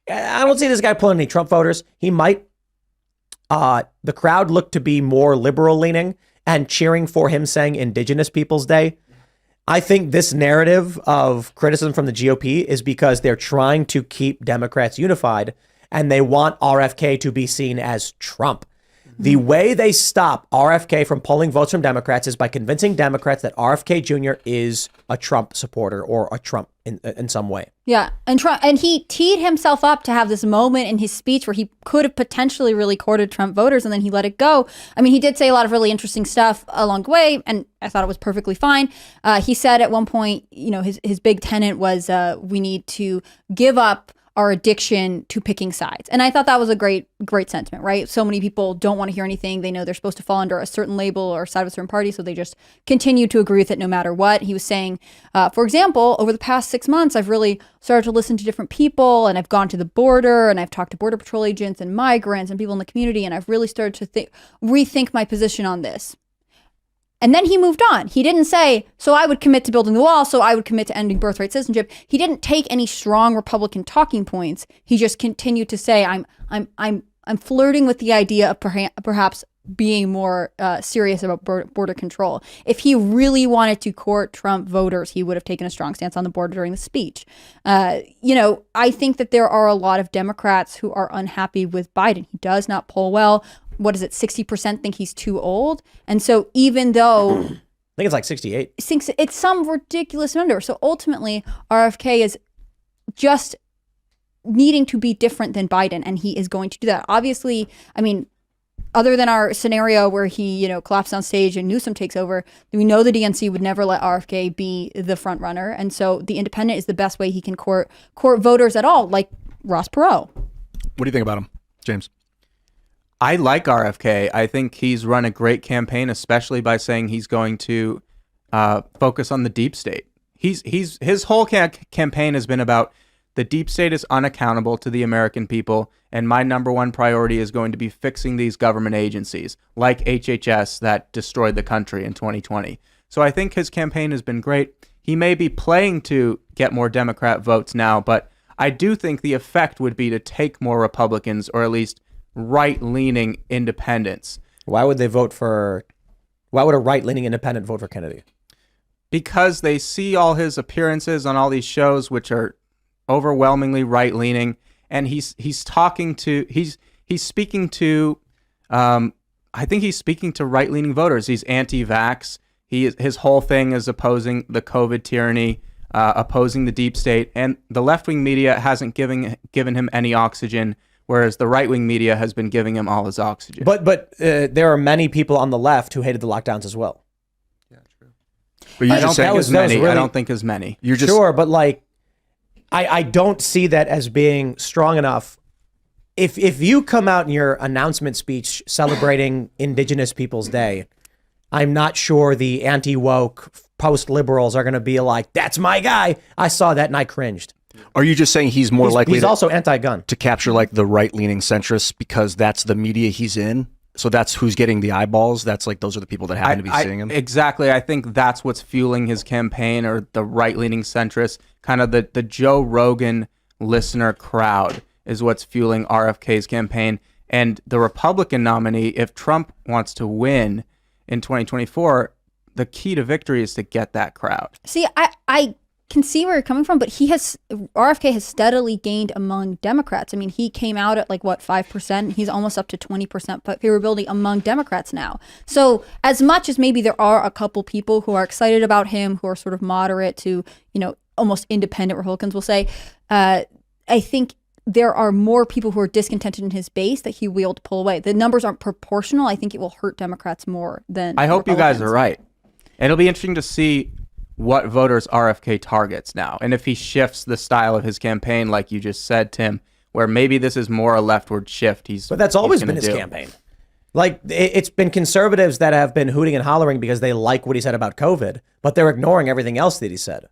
I don't see this guy pulling any Trump voters. He might. The crowd looked to be more liberal leaning and cheering for him saying Indigenous Peoples Day. I think this narrative of criticism from the GOP is because they're trying to keep Democrats unified and they want RFK to be seen as Trump. The way they stop RFK from pulling votes from Democrats is by convincing Democrats that RFK Jr. is a Trump supporter or a Trump in some way. Yeah, and he teed himself up to have this moment in his speech where he could have potentially really courted Trump voters, and then he let it go. I mean, he did say a lot of really interesting stuff along the way, and I thought it was perfectly fine. He said at one point, his big tenet was we need to give up our addiction to picking sides. And I thought that was a great sentiment, right? So many people don't want to hear anything. They know they're supposed to fall under a certain label or side of a certain party, so they just continue to agree with it no matter what. He was saying, for example, over the past 6 months, I've really started to listen to different people, and I've gone to the border, and I've talked to Border Patrol agents and migrants and people in the community, and I've really started to rethink my position on this. And then he moved on. He didn't say, so I would commit to building the wall, so I would commit to ending birthright citizenship. He didn't take any strong Republican talking points. He just continued to say, I'm flirting with the idea of perhaps being more serious about border control. If he really wanted to court Trump voters, he would have taken a strong stance on the border during the speech. I think that there are a lot of Democrats who are unhappy with Biden. He does not poll well. What is it? 60% think he's too old. And so even though I think it's like 68. It's some ridiculous number. So ultimately, RFK is just needing to be different than Biden, and he is going to do that. Obviously, I mean, other than our scenario where he, collapsed on stage and Newsom takes over, we know the DNC would never let RFK be the front runner. And so the independent is the best way he can court voters at all, like Ross Perot. What do you think about him, James? I like RFK. I think he's run a great campaign, especially by saying he's going to focus on the deep state. His whole campaign has been about the deep state is unaccountable to the American people, and my number one priority is going to be fixing these government agencies like HHS that destroyed the country in 2020. So I think his campaign has been great. He may be playing to get more Democrat votes now, but I do think the effect would be to take more Republicans, or at least right-leaning independents. Why would a right-leaning independent vote for Kennedy? Because they see all his appearances on all these shows, which are overwhelmingly right-leaning, and he's speaking to I think he's speaking to right-leaning voters. He's anti-vax. His whole thing is opposing the COVID tyranny, opposing the deep state, and the left-wing media hasn't given him any oxygen, whereas the right-wing media has been giving him all his oxygen. But there are many people on the left who hated the lockdowns as well. Yeah, true. But I don't think as many. You're just sure, but I don't see that as being strong enough. If you come out in your announcement speech celebrating Indigenous Peoples Day, I'm not sure the anti-woke post-liberals are going to be like, that's my guy. I saw that and I cringed. Are you just saying he's more likely he's also anti-gun to capture like the right-leaning centrists because that's the media he's in? So that's who's getting the eyeballs. That's like those are the people that happen to be seeing him. Exactly. I think that's what's fueling his campaign, or the right-leaning centrists, kind of the Joe Rogan listener crowd is what's fueling RFK's campaign. And the Republican nominee, if Trump wants to win in 2024, the key to victory is to get that crowd. See, I can see where you're coming from, but RFK has steadily gained among Democrats. I mean, he came out at 5%. He's almost up to 20% favorability among Democrats now. So as much as maybe there are a couple people who are excited about him, who are sort of moderate to, almost independent Republicans will say, I think there are more people who are discontented in his base that he will be able to pull away. The numbers aren't proportional. I think it will hurt Democrats more than I hope you guys are right. And it'll be interesting to see what voters RFK targets now, and if he shifts the style of his campaign, like you just said, Tim, where maybe this is more a leftward shift. But that's always been his campaign. It's been conservatives that have been hooting and hollering because they like what he said about COVID, but they're ignoring everything else that he said.